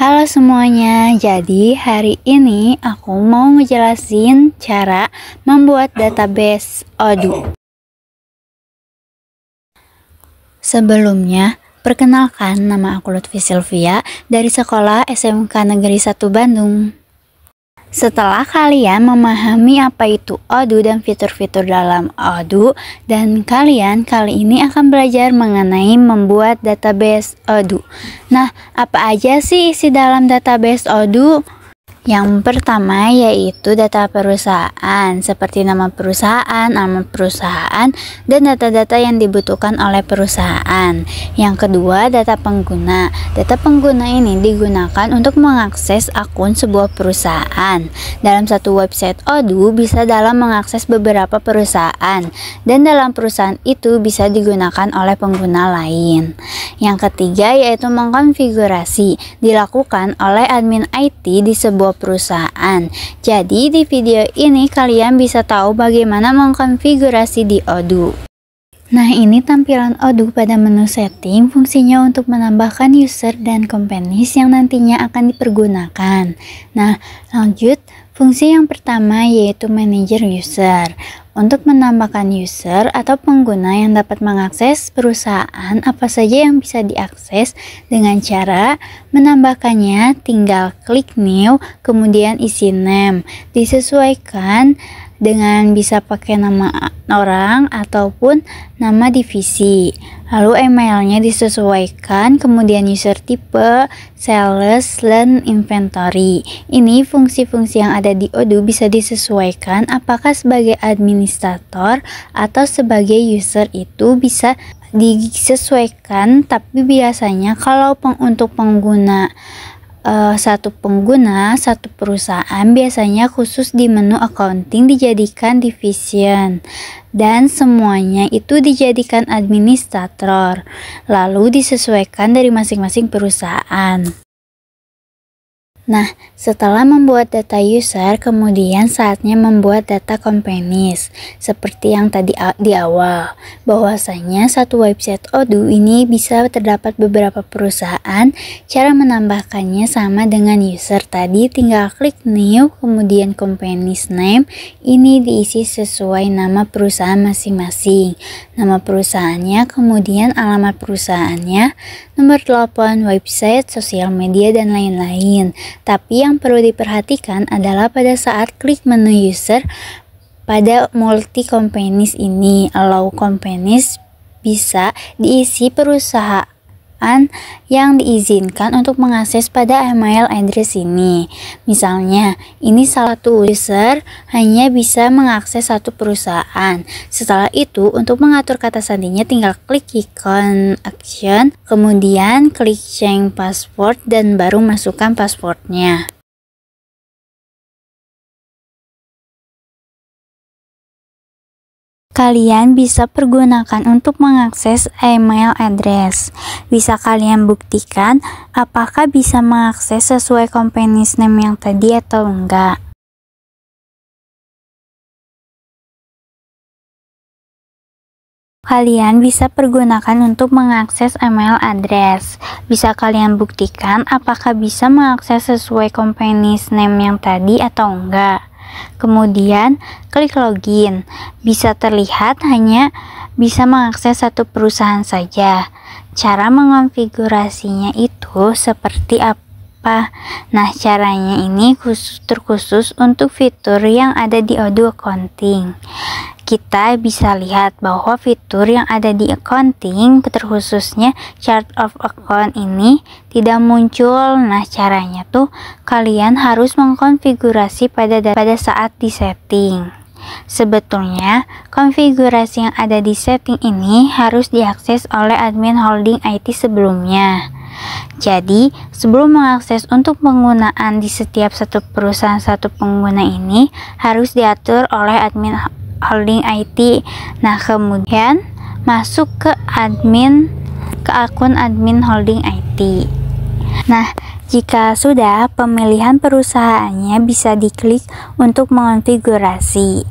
Halo semuanya, jadi hari ini aku mau ngejelasin cara membuat database Odoo. Sebelumnya, perkenalkan nama aku Lutfi Sylvia dari Sekolah SMK Negeri 1 Bandung. Setelah kalian memahami apa itu Odoo dan fitur-fitur dalam Odoo, dan kalian kali ini akan belajar mengenai membuat database Odoo. Nah, apa aja sih isi dalam database Odoo? Yang pertama yaitu data perusahaan, seperti nama perusahaan, dan data-data yang dibutuhkan oleh perusahaan. Yang kedua, data pengguna. Data pengguna ini digunakan untuk mengakses akun sebuah perusahaan. Dalam satu website Odoo bisa dalam mengakses beberapa perusahaan, dan dalam perusahaan itu bisa digunakan oleh pengguna lain. Yang ketiga yaitu mengkonfigurasi, dilakukan oleh admin IT di sebuah perusahaan. Jadi di video ini kalian bisa tahu bagaimana mengkonfigurasi di Odoo. Nah, ini tampilan Odoo pada menu setting. Fungsinya untuk menambahkan user dan companies yang nantinya akan dipergunakan. Nah, lanjut. Fungsi yang pertama yaitu manager user. Untuk menambahkan user atau pengguna yang dapat mengakses perusahaan apa saja yang bisa diakses, dengan cara menambahkannya tinggal klik new, kemudian isi name, disesuaikan dengan bisa pakai nama orang ataupun nama divisi. Lalu emailnya disesuaikan, kemudian user tipe, sales, dan inventory. Ini fungsi-fungsi yang ada di Odoo bisa disesuaikan apakah sebagai administrator atau sebagai user, itu bisa disesuaikan, tapi biasanya kalau untuk pengguna satu perusahaan biasanya khusus di menu accounting dijadikan division, dan semuanya itu dijadikan administrator, lalu disesuaikan dari masing-masing perusahaan. Nah, setelah membuat data user, kemudian saatnya membuat data companies. Seperti yang tadi di awal, bahwasanya satu website Odoo ini bisa terdapat beberapa perusahaan. Cara menambahkannya sama dengan user tadi, tinggal klik new, kemudian companies name. Ini diisi sesuai nama perusahaan masing-masing. Nama perusahaannya, kemudian alamat perusahaannya, nomor telepon, website, sosial media, dan lain-lain. Tapi yang perlu diperhatikan adalah pada saat klik menu user pada multi companies ini, allow companies bisa diisi perusahaan yang diizinkan untuk mengakses pada email address ini. Misalnya, ini salah satu user hanya bisa mengakses satu perusahaan. Setelah itu, untuk mengatur kata sandinya tinggal klik icon action, kemudian klik change password, dan baru masukkan passwordnya. Kalian bisa pergunakan untuk mengakses email address. Bisa kalian buktikan apakah bisa mengakses sesuai companies name yang tadi atau enggak. Kalian bisa pergunakan untuk mengakses email address. Bisa kalian buktikan apakah bisa mengakses sesuai companies name yang tadi atau enggak. Kemudian klik login. Bisa terlihat hanya bisa mengakses satu perusahaan saja. Cara mengonfigurasinya itu seperti apa? Nah, caranya ini terkhusus untuk fitur yang ada di Odoo Accounting. Kita bisa lihat bahwa fitur yang ada di accounting, terkhususnya chart of account ini tidak muncul. Nah, caranya tuh kalian harus mengkonfigurasi pada saat di setting. Sebetulnya, konfigurasi yang ada di setting ini harus diakses oleh admin holding IT sebelumnya. Jadi, sebelum mengakses untuk penggunaan di setiap satu perusahaan satu pengguna ini harus diatur oleh admin holding IT. Nah, kemudian masuk ke akun admin holding IT. Nah, jika sudah, pemilihan perusahaannya bisa diklik untuk mengonfigurasi.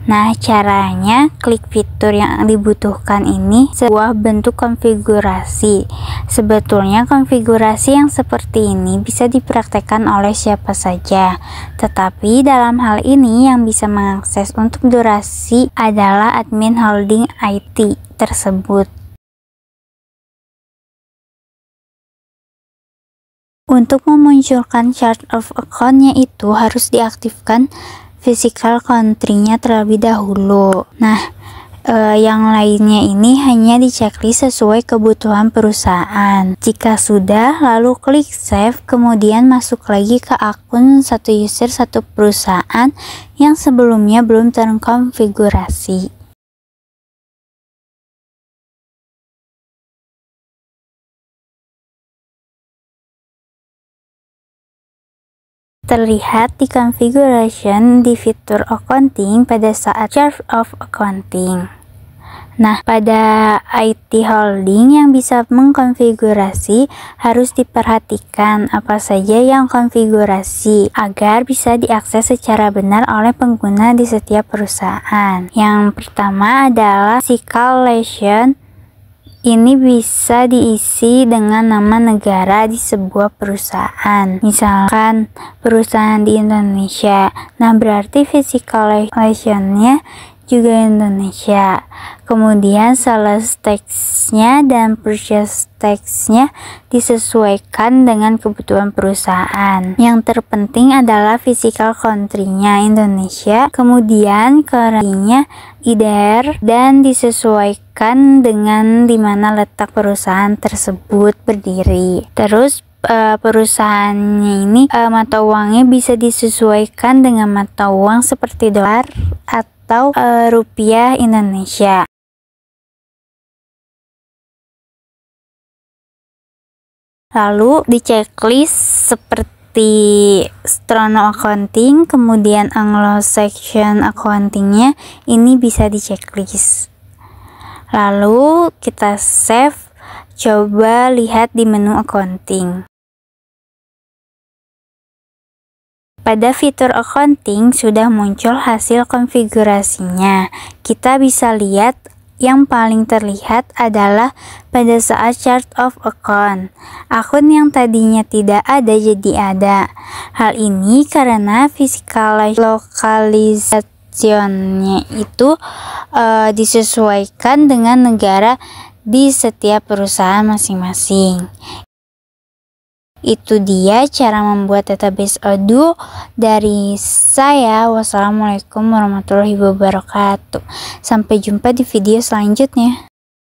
Nah, caranya klik fitur yang dibutuhkan ini sebuah bentuk konfigurasi. Sebetulnya konfigurasi yang seperti ini bisa dipraktekkan oleh siapa saja. Tetapi dalam hal ini yang bisa mengakses untuk durasi adalah admin holding IT tersebut. Untuk memunculkan chart of account-nya itu harus diaktifkan physical country-nya terlebih dahulu. Nah, yang lainnya ini hanya diceklis sesuai kebutuhan perusahaan. Jika sudah, lalu klik save, kemudian masuk lagi ke akun satu user satu perusahaan yang sebelumnya belum terkonfigurasi. Terlihat di configuration di fitur accounting pada saat chart of accounting. Nah, pada IT holding yang bisa mengkonfigurasi harus diperhatikan apa saja yang konfigurasi agar bisa diakses secara benar oleh pengguna di setiap perusahaan. Yang pertama adalah fiscal relation. Ini bisa diisi dengan nama negara di sebuah perusahaan. Misalkan perusahaan di Indonesia. Nah, berarti physical relation-nya juga Indonesia. Kemudian sales tax-nya dan purchase tax-nya disesuaikan dengan kebutuhan perusahaan. Yang terpenting adalah physical country-nya Indonesia, kemudian currency-nya IDR, dan disesuaikan dengan di mana letak perusahaan tersebut berdiri. Terus perusahaannya ini mata uangnya bisa disesuaikan dengan mata uang seperti dolar atau rupiah Indonesia. Lalu di checklist seperti Strono Accounting, kemudian Anglo-Saxon Accounting-nya ini bisa di checklist. Lalu kita save, coba lihat di menu accounting. Pada fitur accounting sudah muncul hasil konfigurasinya. Kita bisa lihat yang paling terlihat adalah pada saat chart of account. Akun yang tadinya tidak ada jadi ada. Hal ini karena physical localization-nya itu disesuaikan dengan negara di setiap perusahaan masing-masing. Itu dia cara membuat database Odoo dari saya. Wassalamualaikum warahmatullahi wabarakatuh. Sampai jumpa di video selanjutnya.